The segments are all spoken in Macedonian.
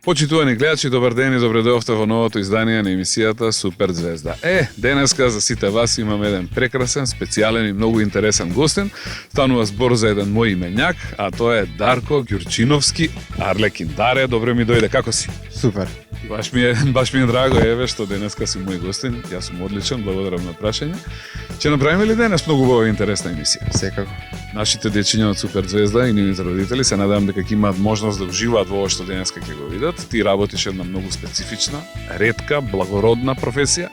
Почитувани гледачи, добар ден и добре дојавте во новото издание на емисијата Супер Звезда. Денеска за сите вас имаме еден прекрасен, специјален и многу интересен гостин. Станува збор за еден мој именјак, а тоа е Дарко Ѓурчиновски, Арлекин. Даре, добре ми дојде, како си? Супер. Баш ми е драго, што денеска си мој гостин. Јас сум одличен, благодарам на прашање. Ќе направиме ли денес многу убава и интересна емисија? Секако. Нашите дечиња од Супер Звезда и нивните родители се надевам дека ќе имаат можност да уживаат во ова што денеска ќе го видат. Ти работиш една многу специфична, ретка, благородна професија,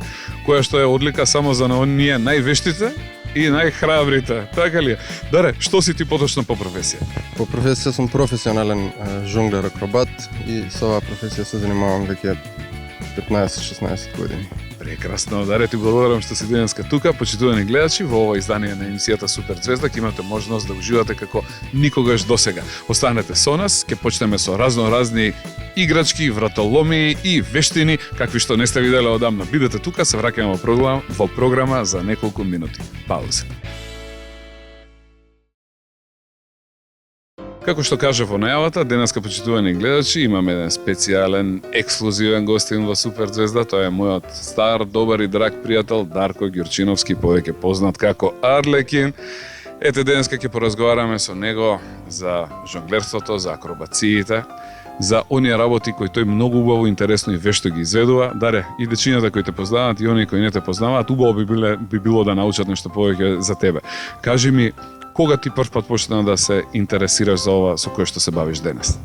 која што е одлика само за оние највештите и најхрабрите. Така ли е? Даре, што си ти поточно по професија? По професија сум професионален жонглер акробат и со оваа професија се занимавам веќе 15-16 години. Прекрасно, Даре, ти благодарам што си денеска тука. Почитувани гледачи, во ова издание на емисијата Супер Звезда ќе имате можност да уживате како никогаш досега. Останете со нас, ќе почнеме со разни играчки, вратоломи и вештини, какви што не сте виделе одамна. Бидете тука, се враќаме во програма за неколку минути. Пауза. Како што кажа во најавата, денеска, почитувани гледачи, имаме еден специјален, ексклузивен гостин во Супер Звезда. Тој е мојот стар, добар и драг пријател Дарко Ѓурчиновски, повеќе познат како Арлекин. Ете, денеска ќе поразговараме со него за жонглерството, за акробациите, за оние работи кои тој многу убаво, интересно и вешто ги изведува. Даре, и дечињата кои те познаваат и оние кои не те познаваат, убаво би било да научат нешто повеќе за тебе. Кажи ми, кога ти прв пат почна да се интересираш за ова со кое што се бавиш денес?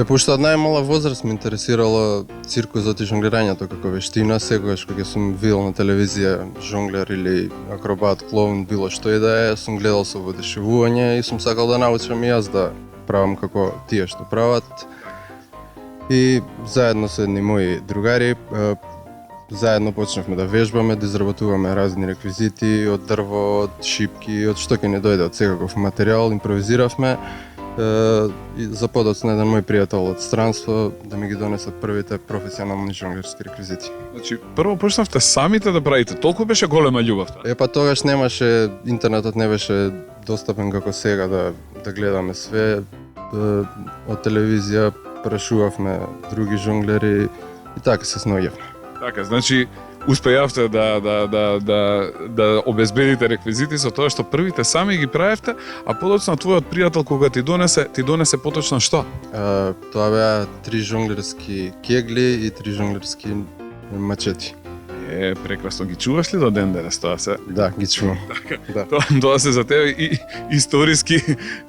Пошто од најмала возраст ме интересирало циркузот и жонглирањето како вештина. Секогаш кога сум видел на телевизија жонглер или акробат, клоун, било што и да е, сум гледал со воодушевување и сум сакал да научам и јас да правам како тие што прават. И заедно со едни мои другари заедно почнавме да вежбаме, да изработуваме разни реквизити од дрво, од шипки, од што ќе не дојде, од секаков материјал, импровизиравме и за подоцна еден мој пријател од странство да ми ги донесе првите професионални жонглерски реквизити. Значи, прво почнавте самите да правите, толку беше голема љубовта? Па тогаш немаше, интернетот не беше достапен како сега да гледаме све. Од телевизија прашувавме други жонглери и така се снаоѓавме. Така, значи успеавте да обезбедите реквизити со тоа што првите сами ги правевте, а подоцна твојот пријател кога ти донесе поточно што? Тоа беа 3 жонглерски кегли и 3 жонглерски мачети. Прекрасно. Ги чуваш ли до ден денес тоа се? Да, ги чувам. Така. Да. Тоа се за тебе и историски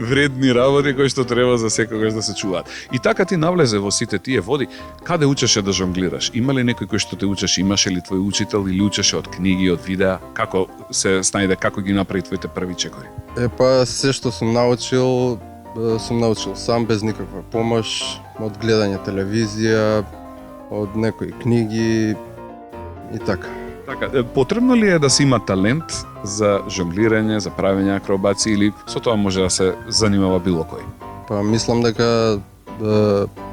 вредни работи кои што треба за секогаш да се чуваат. И така ти навлезе во сите тие води. Каде учеше да жонглираш? Има ли некој кој што те учеше? Имаше ли твој учител или учеше од книги, од видеа? Како се снајде, како ги направи твоите први чекори? Па се што сум научил сам без никаква помош, од гледање телевизија, од некои книги и така. Така, потребно ли е да се има талент за жонглирање, за правење акробаци или со тоа може да се занимава било кој? Па мислам дека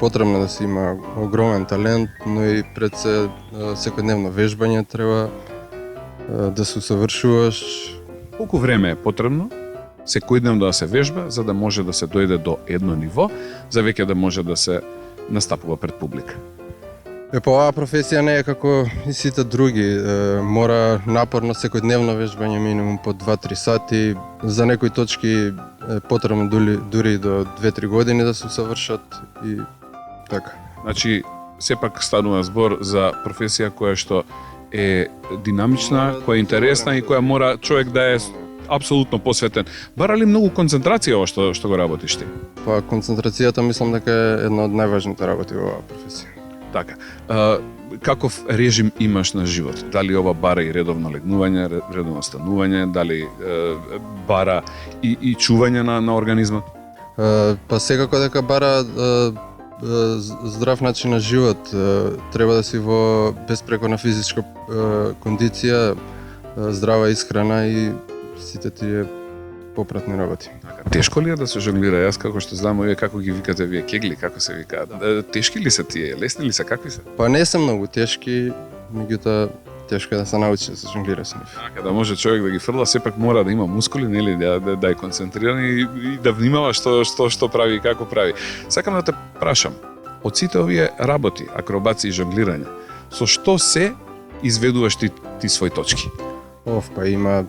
потребно да се има огромен талент, но и пред се секојдневно вежбање треба да се усавршуваш. Колку време е потребно секојдневно да се вежба за да може да се дојде до едно ниво, за веќе да може да се настапува пред публика? Па оваа професија не е како и сите други. Мора напорно секојдневно вежбање, минимум по 2-3 сати. За некои точки е потребно дури до 2-3 години да се усавршат и така. Значи, сепак станува збор за професија која што е динамична, која е интересна и која мора човек да е апсолутно посветен. Бара ли многу концентрација ова што го работиш ти? Па концентрацијата мислам дека е една од најважните работи во оваа професија. Така. Каков режим имаш на живот? Дали ова бара и редовно легнување, редовно станување, дали бара и чување на организмот? Па секако дека бара здрав начин на живот. Треба да си во безпрекорна физичка кондиција, здрава исхрана и сите тие попратни работи. Тешко ли е да се жонглира? Јас како што знам, како ги викате вие, кегли, како се викаат? Тешки ли се тие? Лесни ли се? Какви се? Па не се многу тешки, меѓутоа тешко е да се научи да се жонглира со нив. Така, да може човек да ги фрла, сепак мора да има мускули, нели, да е концентриран и да внимава што прави и како прави. Сакам да те прашам, од сите овие работи, акробаци и жонглирање, со што се изведуваш ти свои точки? Па има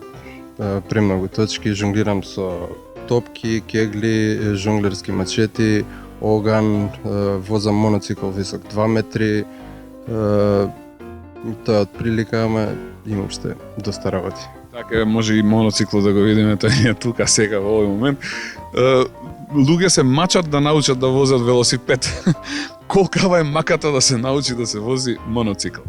премногу точки, жонглирам со топки, кегли, жонглерски мачети, оган, возам моноцикл висок 2 метри, тоа од прилика, ама имам уште доста работи. Така, може и моноцикл да го видиме, тој е тука сега во овој момент. Луѓе се мачат да научат да возат велосипед. Колкава е маката да се научи да се вози моноцикл?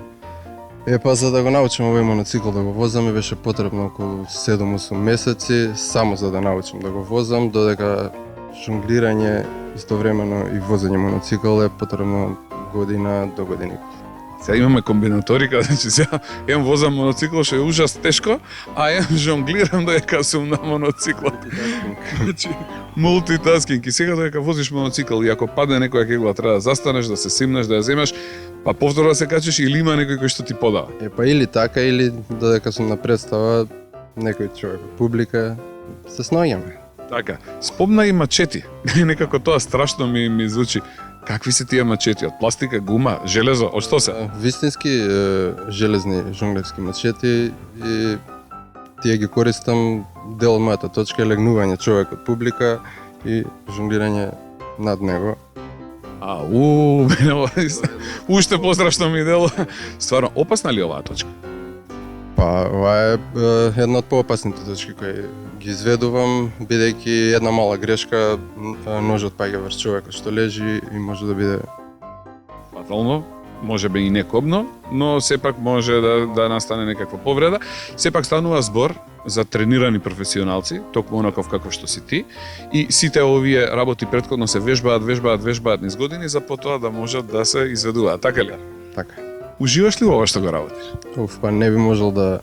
Па за да го научам овој моноцикл да го возам ми беше потребно околу 7-8 месеци, само за да научам да го возам, додека жонглирање истовремено и возење моноцикл е потребно година до година. Сега имаме комбинаторика, значи сега возам моноцикл што е ужас тешко, а жонглирам додека сум на моноцикл. Значи мултитаскинг. И сега додека возиш моноцикл и ако падне некоја кегла треба да застанеш, да се симнеш, да ја земеш, па повторно да се качиш или има некој кој што ти подава. Па или така, или додека сум на представа, некој човек од публика, се снаѓаме. Така, спомна и мачети. Некако тоа страшно ми звучи. Какви се тие мачети? Од пластика, гума, железо, од што се? Вистински железни жонглерски мачети и тие ги користам, дел од мојата точка е легнување човек од публика и жонглирање над него. Уште пострашно ми дело. Стварно, опасна ли оваа точка? Па, ова е една од поопасните точки кои ги изведувам, бидејќи една мала грешка, ножот паѓа врз човекот што лежи и може да биде фатално, може би и некобно, но сепак може да настане некаква повреда. Сепак станува збор за тренирани професионалци, токму онаков како што си ти, и сите овие работи претходно се вежбаат низ години за потоа да можат да се изведуваат, така ли? така. Уживаш ли во ова што го работиш? Па не би можел да,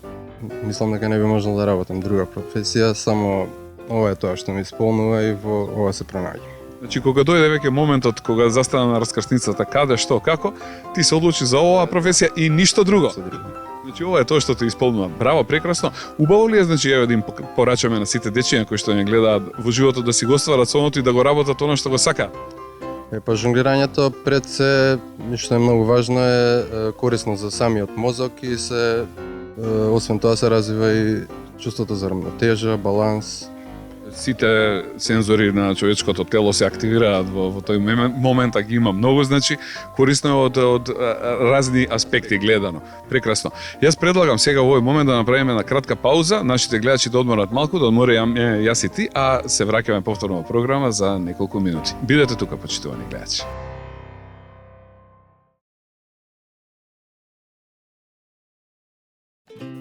мислам дека не би можел да работам друга професија, само ова е тоа што ме исполнува и во ова се пронаѓам. Значи, кога дојде веќе моментот, кога застана на раскрсницата, каде, што, како, ти се одлучи за оваа професија и ништо друго. Значи, ова е тоа што те исполнува. Браво, прекрасно. Убаво ли е, значи, еве да им порачаме на сите дечиња кои што не гледаат во животот да си го стварат сонот и да го работат она што го сакаат? Па жонглирањето пред се, што е многу важно, е корисно за самиот мозок и се, освен тоа се развива и чувството за рамнотежа, баланс. Сите сензори на човечкото тело се активираат во тој момент, а ги има многу, значи корисно е од разни аспекти гледано. Прекрасно. Јас предлагам сега во овој момент да направиме една кратка пауза, нашите гледачи да одморат малку, да одморам јас и ти, а се враќаме повторно во програма за неколку минути. Бидете тука, почитувани гледачи.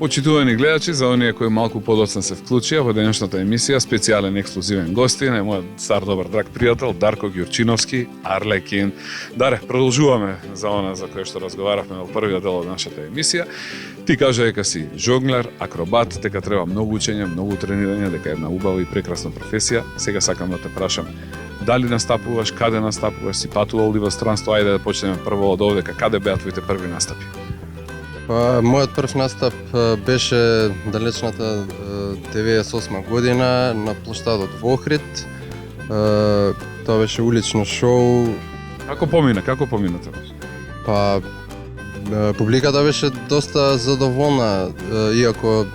Почитувани гледачи, за оние кои малку подоцна се вклучија во денешната емисија, специјален ексклузивен гостин е мојот стар добар драг пријател Дарко Ѓурчиновски, Арлекин. Даре, продолжуваме за она за кое што разговаравме во првиот дел од нашата емисија. Ти кажа дека си жонглер, акробат, дека треба многу учење, многу тренирање, дека е една убава и прекрасна професија. Сега сакам да те прашам, дали настапуваш, каде настапуваш, си патувал ли во странство? Ајде да почнеме прво од овдека, каде беа твоите први настапи? Мојот прв настап беше далечната 98 година на плоштадот во Охрид. Тоа беше улично шоу. Како помина тоа? Па публиката беше доста задоволна, иако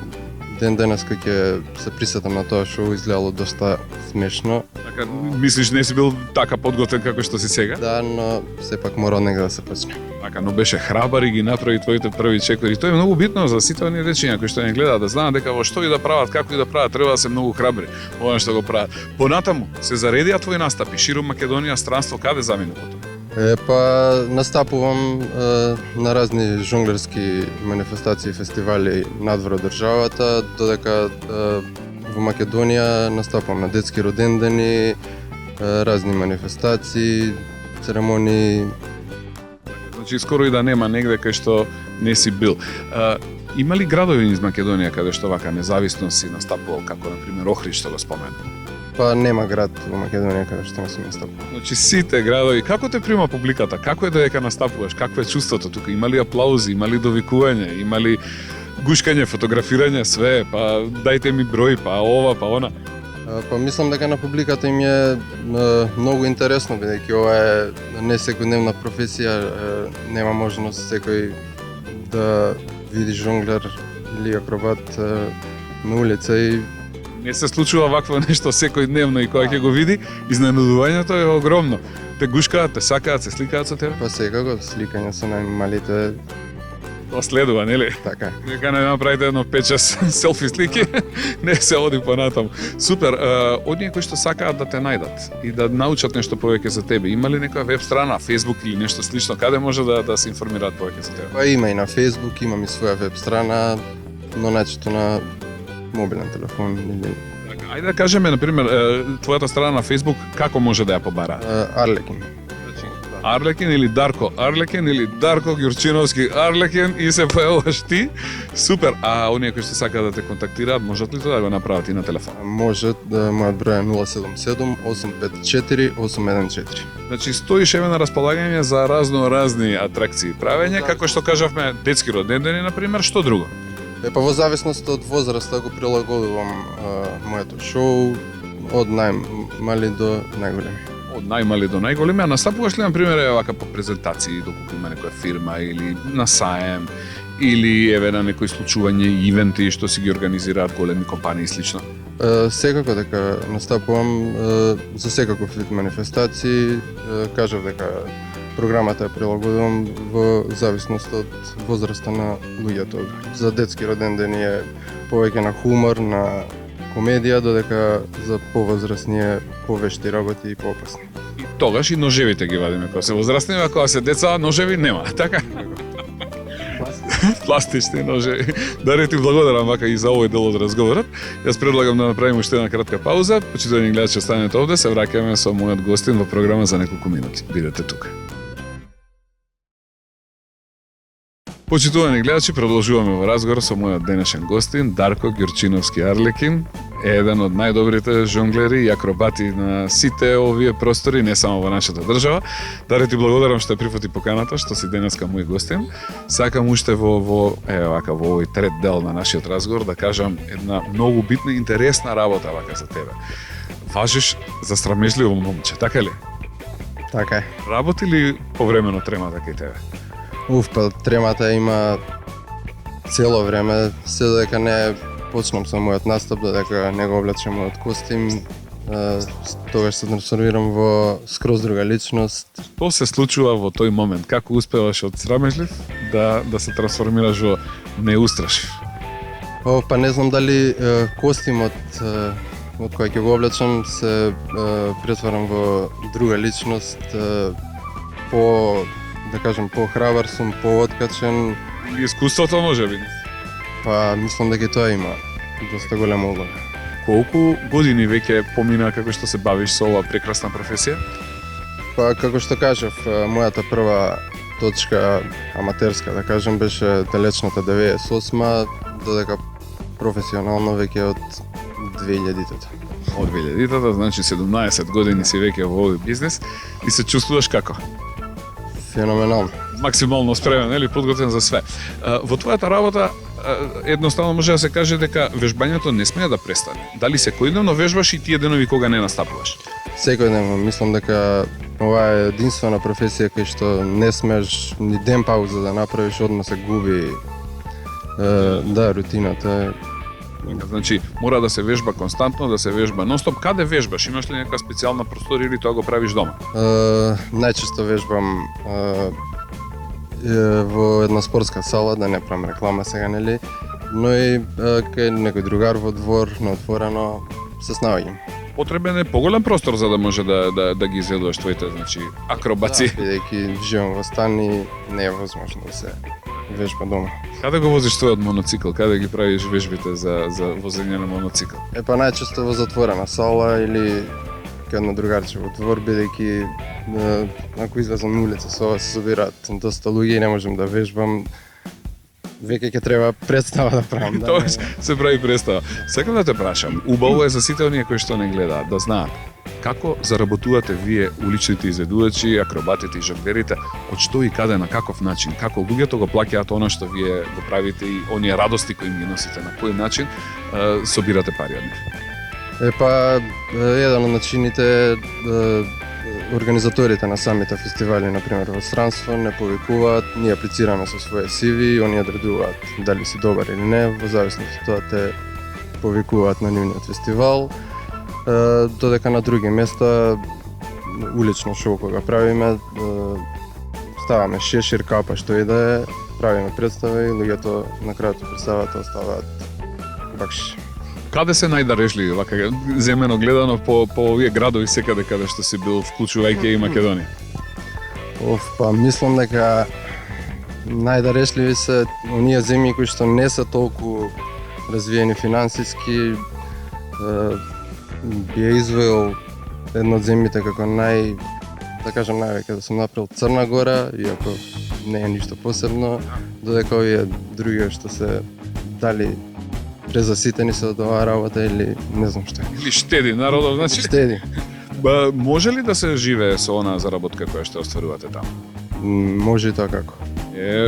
ден денеска ќе се присетам на тоа шоу, изгледало доста смешно. Така, мислиш не си бил така подготвен како што си сега? Да, но сепак мора од негде да се почне. Така, но беше храбар и ги направи твоите први чекори. И тоа е многу битно за сите оние дечиња кои што не гледаат, да знаат дека во што и да прават, како и да прават, треба да се многу храбри во она што го прават. Понатаму се заредија твои настапи ширум Македонија, странство, каде замина потоа? Па настапувам на разни жонглерски манифестации и фестивали надвор од државата, додека во Македонија настапувам на детски родендени, разни манифестации, церемонии. Значи скоро и да нема негде кај што не си бил. Има ли градови низ Македонија каде што вака независно си настапувал, како на пример Охрид што го спомена? Па нема град во Македонија каде што не сум настапувал. Значи сите градови, како те прима публиката? Како е додека настапуваш? Какво е чувството тука? Има ли аплаузи, има ли довикување, има ли гушкање, фотографирање, све, па дајте ми број, па ова, па она? Па мислам дека на публиката им е многу интересно, бидејќи ова е не секојдневна професија, нема можност секој да види жонглер или акробат на улица и Не се случува вакво нешто секојдневно и кога ќе го види, изненадувањето е огромно. Те гушкаат, те сакаат, се сликаат со тебе. па секако сликање со најмалите, Тоа следува, нели? така. Нека не направите едно 5-6 селфи слики, не се оди понатаму. Супер, оние кои што сакаат да те најдат и да научат нешто повеќе за тебе, има ли некоја веб страна, Facebook или нешто слично, каде може да се информираат повеќе за тебе? Па има и на Facebook, имам и своја веб страна, но најчесто на мобилен телефон или Ајде да кажеме, например, твојата страна на Facebook, како може да ја побара? Арлекин. Арлекин или Дарко Арлекин или Дарко Ѓурчиновски Арлекин и се појавуваш ти. Супер. А оние кои што сакаат да те контактираат, можат ли тоа да го направат и на телефон? Може, мојот број е 077 854 814. Значи стоиш еве на располагање за разни атракции правење, како што кажавме, детски родендени на пример, што друго? Па во зависност од возраста го прилагодувам моето шоу од најмали до најголеми. Од најмали до најголеми, а настапуваш ли на пример еве вака по презентации доколку има некоја фирма или на саем или еве на некои случување, ивенти што си ги организираат големи компании и слично? Секако дека настапувам за секаков вид манифестации, кажав дека програмата ја прилагодувам во зависност од возраста на луѓето. За детски родендени е повеќе на хумор, на комедија, додека за повозрастни е повешти работи и поопасни. И тогаш и ножевите ги вадиме кога се возрастни, а кога се деца ножеви нема, така? Пластични ножеви. Даре ти благодарам вака и за овој дел од разговорот. Јас предлагам да направиме уште една кратка пауза. Почитувани гледачи, останете овде, се враќаме со мојот гостин во програма за неколку минути. Бидете тука. Почитувани гледачи, продолжуваме во разговор со мојот денешен гостин Дарко Ѓурчиновски Арлекин, еден од најдобрите жонглери и акробати на сите овие простори, не само во нашата држава. Даре ти благодарам што прифати поканата, што си денеска мој гостин. Сакам уште во овој трет дел на нашиот разговор да кажам една многу битна и интересна работа вака за тебе. Важиш за срамежливо момче, така ли? Така е. Работи ли повремено тремата кај тебе? Па тремата има цело време, се додека не почнам со мојот настап, додека не го облечам мојот костим, тогаш се трансформирам во скроз друга личност. Што се случува во тој момент? Како успеваш од срамежлив да се трансформираш во неустрашив? Па не знам дали костимот од кој ќе го облечам се претварам во друга личност, да кажем, по-храбар сум, по-откачен. Или искуството може би? Па мислам дека тоа има доста голема улога. Колку години веќе помина како што се бавиш со оваа прекрасна професија? Па како што кажав, мојата прва точка аматерска, да кажем, беше далечната 98-ма, додека професионално веќе од 2000-тата. Од 2000-тата, значи 17 години си веќе во овој бизнес и се чувствуваш како? Феноменално. Максимално спремен, нели, подготвен за све. Во твојата работа едноставно може да се каже дека вежбањето не смее да престане. Дали секојдневно вежбаш и тие денови кога не настапуваш? Секојдневно, мислам дека ова е единствена професија кај што не смееш ни ден пауза да направиш, одма се губи рутината. Значи, мора да се вежба константно, да се вежба нонстоп. Каде вежбаш? Имаш ли нека специјална просторија или тоа го правиш дома? Најчесто вежбам во една спортска сала, да не правам реклама сега, нели, но и кај некој другар во двор, на отворено, се снаоѓам. Потребен е поголем простор за да може да ги изведуваш твоите, значи, акробаци. Да, бидејќи живеам во стан и не е возможно да се вежба дома. Каде го возиш твојот моноцикл? Каде ги правиш вежбите за возење на моноцикл? Па најчесто во затворена сала или кај едно другарче во двор, бидејќи ако излезам на улица со ова се собираат доста луѓе и не можам да вежбам. Веќе ќе треба представа да правам. Тоа се прави представа. Сакам да те прашам, убаво е за сите оние кои што не гледаат да знаат како заработувате вие уличните изведувачи, акробатите и жонглерите, од што и каде, на каков начин, како луѓето го плаќаат она што вие го правите и оние радости кои им ги носите, на кој начин собирате пари од нив? Еден од начините е организаторите на самите фестивали, например во странство, не повикуваат, ние аплицираме со своје CV, они одредуваат дали си добар или не, во зависност од тоа те повикуваат на нивниот фестивал, додека на други места, улично шоу кога правиме, ставаме шешир, капа, што и да е, правиме представа и луѓето на крајот од представата оставаат бакшиши. Каде се најдарешливи, вака земено гледано по овие градови секаде каде што си бил, вклучувајќи и Македонија? Мислам дека најдарешливи се оние земји кои што не се толку развиени финансиски. Би ја извоил едно од земјите како највеќе да сум направил Црна Гора, иако не е ништо посебно, додека овие други што се дали презаситени се од оваа работа или не знам што. Или штеди народот, значи? Штеди. Може ли да се живее со онаа заработка која што остварувате таму? Може и тоа како.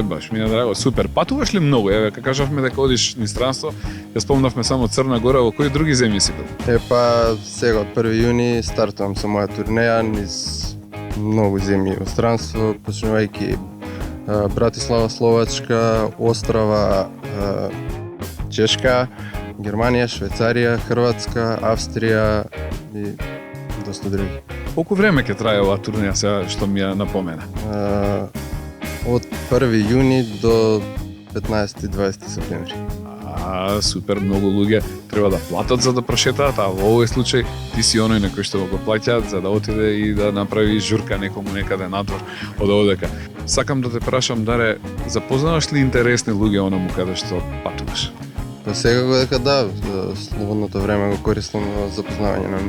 Баш ми е драго, супер. Патуваш ли многу? Како кажавме дека одиш низ странство, ја спомнавме само Црна Гора, во кои други земји си бил? Сега од 1 јуни стартувам со моја турнеја низ многу земји во странство, почнувајќи Братислава, Словачка, Острава, Чешка, Германија, Швајцарија, Хрватска, Австрија и доста други. Колку време ќе трае оваа турнеја сега што ми ја напомена? Од 1 јуни до 15-20 септември. Супер, многу луѓе треба да платат за да прошетаат, а во овој случај ти си оној на кој што го плаќаат за да отиде и да направи журка некому некаде надвор од овдека. Сакам да те прашам, Даре, запознаваш ли интересни луѓе онаму каде што патуваш? Секако дека да, слободното време го користам за запознавање на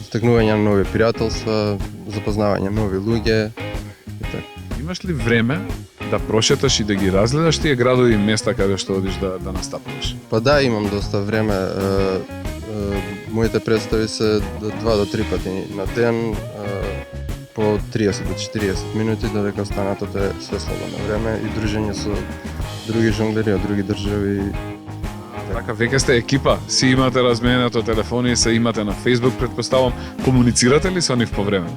стекнување на нови пријателства, запознавање нови луѓе и така. Имаш ли време да прошеташ и да ги разгледаш тие градови и места каде што одиш да настапуваш? Да, имам доста време. Моите представи се 2 до 3 пати на ден, по 30 до 40 минути, додека останатото е све слободно време и дружење со други жонглери од други држави. Така, веќе сте екипа, си имате разменето телефони, се имате на Facebook, предпоставам. Комуницирате ли со нив по време?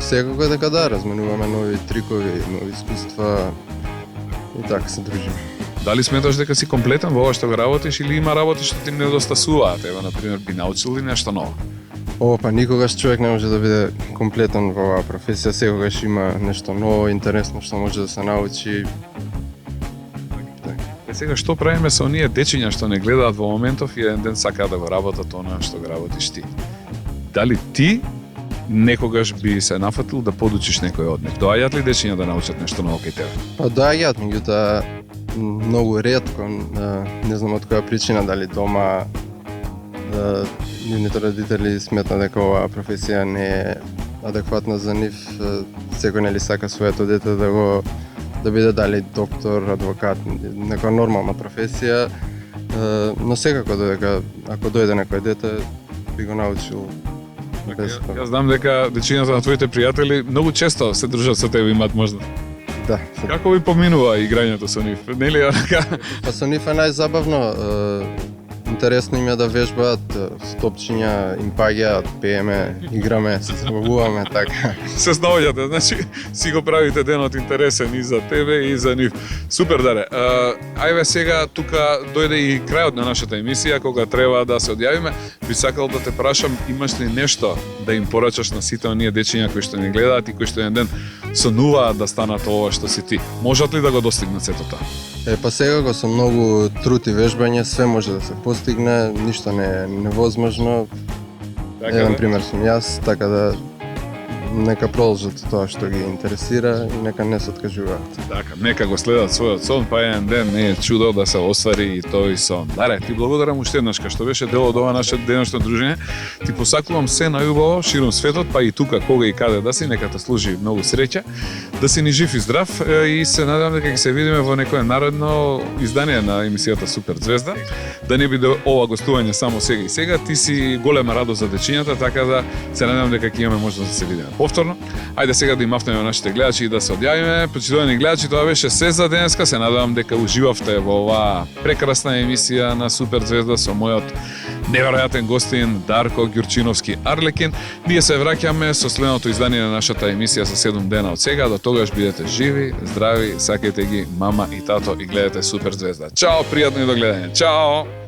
Секако дека да, разменуваме нови трикови, нови искуства и така се дружиме. Дали сметаш дека си комплетен во ова што го работиш или има работи што ти недостасуваат? Ева, например, би научил ли нешто ново? Никогаш човек не може да биде комплетен во оваа професија, секогаш има нешто ново, интересно што може да се научи. Сега што правиме со оние дечиња што не гледаат во моментов и еден ден сакаат да го работат она што го работиш ти? Дали ти некогаш би се нафатил да подучиш некој од нив? Доаѓаат ли дечиња да научат нешто ново кај тебе? Доаѓаат, меѓутоа многу ретко, не знам од која причина, дали дома нивните родители сметнат дека оваа професија не е адекватна за нив. Секој нели сака своето дете да биде дали доктор, адвокат, некоја нормална професија, но секако додека ако дојде некој дете би го научил. Јас знам дека дечињата на твоите пријатели многу често се дружат со тебе, имаат можност. Да. Како ви поминува играњето со нив? Нели онака? Со нив е најзабавно. Интересно им е да вежбаат, стопчиња им паѓаат, пееме, играме, се забавуваме, така. Се снаоѓате, значи си го правите денот интересен и за тебе и за нив. Супер, Даре. Ајде сега тука дојде и крајот на нашата емисија, кога треба да се одјавиме. Би сакал да те прашам, имаш ли нешто да им порачаш на сите оние дечиња кои што ни гледаат и кои што еден ден сонуваат да станат ова што си ти? Можат ли да го достигнат сето тоа? Секако со многу труд и вежбање све може да се постигне, ништо не е невозможно. Еден пример сум јас, така да нека продолжат тоа што ги интересира и нека не се откажуваат. Така, нека го следат својот сон, па еден ден не е чудо да се оствари и тој сон. Даре, ти благодарам уште еднаш што беше дел од ова наше денешно дружење. Ти посакувам се најубаво широм светот, па и тука кога и каде да си, нека те служи многу среќа, да си ни жив и здрав и се надевам дека ќе се видиме во некое наредно издание на емисијата Супер Звезда. Да не биде ова гостување само сега и сега, ти си голема радост за дечињата, така да се надевам дека ќе имаме можност да се видиме повторно. Ајде сега да им мафнеме нашите гледачи и да се одјавиме. Почитувани гледачи, тоа беше се за денеска. Се надевам дека уживавте во оваа прекрасна емисија на Супер Звезда со мојот неверојатен гостин Дарко Ѓурчиновски Арлекин. Ние се враќаме со следното издание на нашата емисија за 7 дена од сега. До тогаш бидете живи, здрави, сакајте ги мама и тато и гледате Суперзвезда. Чао, пријатно и до гледање. Чао!